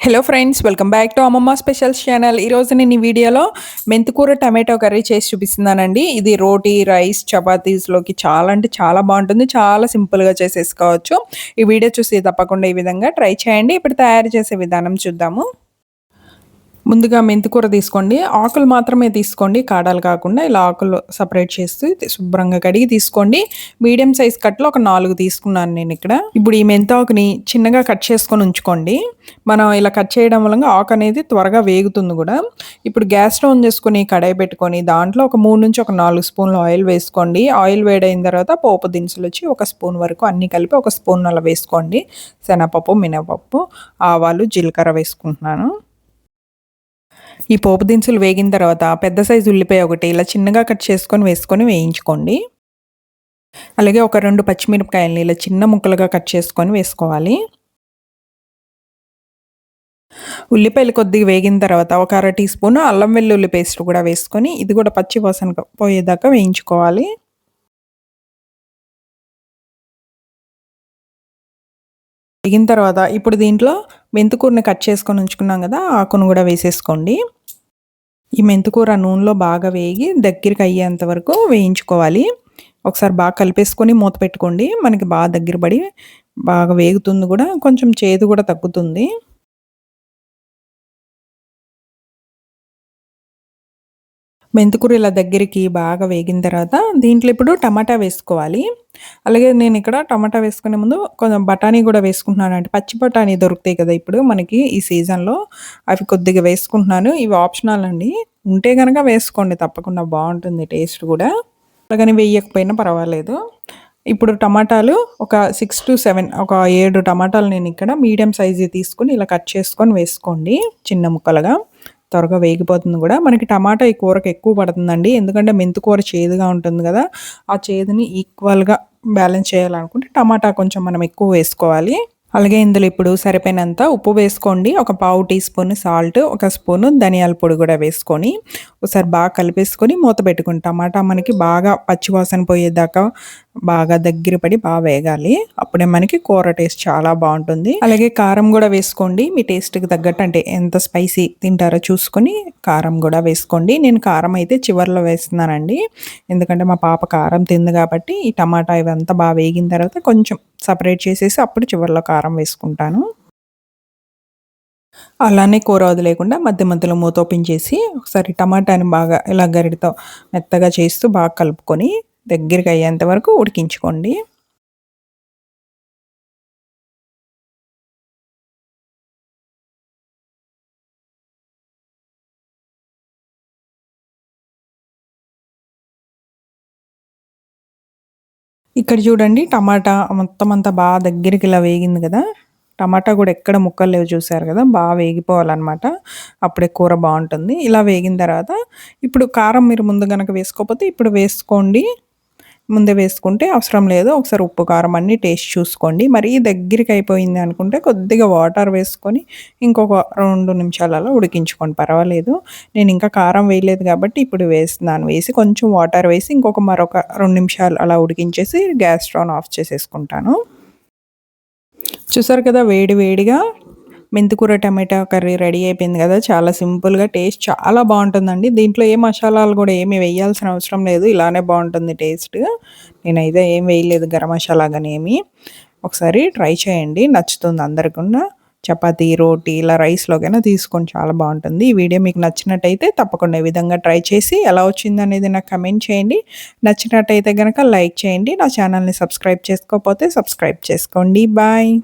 Hello friends, welcome back to అమ్మమ్మ specials channel. ఈరోజు నేను ఈ వీడియోలో మెంతికూర టమాటో కర్రీ చేసి చూపిస్తున్నానండి. ఇది రోటీ, రైస్, చపాతీస్లోకి చాలా అంటే చాలా బాగుంటుంది. చాలా సింపుల్గా చేసేసుకోవచ్చు. ఈ వీడియో చూసి తప్పకుండా ఈ విధంగా ట్రై చేయండి. ఇప్పుడు తయారు చేసే విధానం చూద్దాము. ముందుగా మెంతికూర తీసుకోండి. ఆకులు మాత్రమే తీసుకోండి, కాడాలు కాకుండా ఇలా ఆకులు సపరేట్ చేసి శుభ్రంగా కడిగి తీసుకోండి. మీడియం సైజ్ కట్లో ఒక 4 తీసుకున్నాను నేను ఇక్కడ. ఇప్పుడు ఈ మెంతాకుని చిన్నగా కట్ చేసుకొని ఉంచుకోండి. మనం ఇలా కట్ చేయడం వల్ల ఆకు అనేది త్వరగా వేగుతుంది కూడా. ఇప్పుడు గ్యాస్ ఆన్ చేసుకొని కడాయి పెట్టుకొని దాంట్లో ఒక 3 నుంచి ఒక 4 స్పూన్లు ఆయిల్ వేసుకోండి. ఆయిల్ వేడైన తర్వాత పోపు దినుసులు వచ్చి 1 స్పూన్ వరకు అన్నీ కలిపి 1 స్పూన్ అలా వేసుకోండి. శనగపప్పు, మినపప్పు, ఆవాలు, జీలకర్ర వేసుకుంటున్నాను. ఈ పోపు దినుసులు వేగిన తర్వాత పెద్ద సైజు ఉల్లిపాయ ఒకటి ఇలా చిన్నగా కట్ చేసుకొని వేసుకొని వేయించుకోండి. అలాగే ఒక 2 పచ్చిమిరపకాయలని ఇలా చిన్న ముక్కలుగా కట్ చేసుకొని వేసుకోవాలి. ఉల్లిపాయలు కొద్దిగా వేగిన తర్వాత ఒక 1/2 టీ స్పూన్ అల్లం వెల్లుల్లి పేస్ట్ కూడా వేసుకొని ఇది కూడా పచ్చి వాసన పోయేదాకా వేయించుకోవాలి. వేగిన తర్వాత ఇప్పుడు దీంట్లో మెంతికూరని కట్ చేసుకొని ఉంచుకున్నాం కదా, ఆకును కూడా వేసేసుకోండి. ఈ మెంతికూర నూనెలో బాగా వేగి దగ్గరికి అయ్యేంత వరకు వేయించుకోవాలి. ఒకసారి బాగా కలిపేసుకొని మూత పెట్టుకోండి. మనకి బాగా దగ్గర పడి బాగా వేగుతుంది కూడా, కొంచెం చేదు కూడా తగ్గుతుంది. మెంతికూర ఇలా దగ్గరికి బాగా వేగిన తర్వాత దీంట్లో ఇప్పుడు టమాటా వేసుకోవాలి. అలాగే నేను ఇక్కడ టమాటా వేసుకునే ముందు కొంచెం బఠానీ కూడా వేసుకుంటున్నాను. అంటే పచ్చి బఠానీ దొరుకుతాయి కదా ఇప్పుడు మనకి ఈ సీజన్లో, అవి కొద్దిగా వేసుకుంటున్నాను. ఇవి ఆప్షనల్ అండి, ఉంటే కనుక వేసుకోండి, తప్పకుండా బాగుంటుంది టేస్ట్ కూడా. అలాగని వేయకపోయినా పర్వాలేదు. ఇప్పుడు టమాటాలు ఒక 6 to 7 ఒక 7 టమాటాలు నేను ఇక్కడ మీడియం సైజు తీసుకుని ఇలా కట్ చేసుకొని వేసుకోండి చిన్న ముక్కలుగా. త్వరగా వేగిపోతుంది కూడా. మనకి టమాటా ఈ కూరకు ఎక్కువ పడుతుందండి, ఎందుకంటే మెంతికూర చేదుగా ఉంటుంది కదా, ఆ చేదుని ఈక్వల్గా బ్యాలెన్స్ చేయాలనుకుంటే టమాటా కొంచెం మనం ఎక్కువ వేసుకోవాలి. అలాగే ఇందులో ఇప్పుడు సరిపోయినంత ఉప్పు వేసుకోండి. ఒక పావు టీ స్పూన్ సాల్ట్, 1 స్పూను ధనియాల పొడి కూడా వేసుకొని ఒకసారి బాగా కలిపేసుకొని మూత పెట్టుకుని టమాటా మనకి బాగా పచ్చివాసన పోయేదాకా బాగా దగ్గర పడి బాగా వేగాలి. అప్పుడే మనకి కూర టేస్ట్ చాలా బాగుంటుంది. అలాగే కారం కూడా వేసుకోండి. మీ టేస్ట్కి తగ్గట్టు, అంటే ఎంత స్పైసీ తింటారో చూసుకొని కారం కూడా వేసుకోండి. నేను కారం అయితే చివర్లో వేస్తున్నానండి, ఎందుకంటే మా పాప కారం తింది కాబట్టి. ఈ టమాటా ఇవంతా బాగా వేగిన తర్వాత కొంచెం సపరేట్ చేసేసి అప్పుడు చివర్లో కారం వేసుకుంటాను. అలానే కూర వదిలేకుండా మధ్య మధ్యలో మూత ఓపెన్ చేసి ఒకసారి టమాటాని బాగా ఇలా గరిటతో మెత్తగా చేస్తూ బాగా కలుపుకొని దగ్గరికి అయ్యేంత వరకు ఉడికించుకోండి. ఇక్కడ చూడండి టమాటా మొత్తం అంతా బాగా దగ్గరికి ఇలా వేగింది కదా. టమాటా కూడా ఎక్కడ ముక్కలు లేవు, చూసారు కదా, బాగా వేగిపోవాలన్నమాట. అప్పుడే కూర బాగుంటుంది. ఇలా వేగిన తర్వాత ఇప్పుడు కారం మీరు ముందు కనుక వేసుకోకపోతే ఇప్పుడు వేసుకోండి. ముందే వేసుకుంటే అవసరం లేదు. ఒకసారి ఉప్పు కారం అన్నీ టేస్ట్ చూసుకోండి. మరీ దగ్గరికి అయిపోయింది అనుకుంటే కొద్దిగా వాటర్ వేసుకొని ఇంకొక 2 నిమిషాలు అలా ఉడికించుకోండి, పర్వాలేదు. నేను ఇంకా కారం వేయలేదు కాబట్టి ఇప్పుడు వేస్తున్నాను. వేసి కొంచెం వాటర్ వేసి మరొక 2 నిమిషాలు అలా ఉడికించేసి గ్యాస్ స్టవ్ ఆఫ్ చేసేసుకుంటాను. చూసారు కదా, వేడి వేడిగా మెంతికూర టమాటా కర్రీ రెడీ అయిపోయింది కదా. చాలా సింపుల్గా, టేస్ట్ చాలా బాగుంటుందండి. దీంట్లో ఏ మసాలాలు కూడా ఏమి వేయాల్సిన అవసరం లేదు, ఇలానే బాగుంటుంది టేస్ట్. నేనైతే ఏం వేయలేదు గరం మసాలా కానీ ఏమి. ఒకసారి ట్రై చేయండి, నచ్చుతుంది అందరికన్నా. చపాతీ, రోటీ ఇలా రైస్లోకైనా తీసుకొని చాలా బాగుంటుంది. ఈ వీడియో మీకు నచ్చినట్టయితే తప్పకుండా ఈ విధంగా ట్రై చేసి ఎలా వచ్చింది అనేది నాకు కమెంట్ చేయండి. నచ్చినట్టయితే కనుక లైక్ చేయండి. నా ఛానల్ని సబ్స్క్రైబ్ చేసుకోకపోతే సబ్స్క్రైబ్ చేసుకోండి. బాయ్.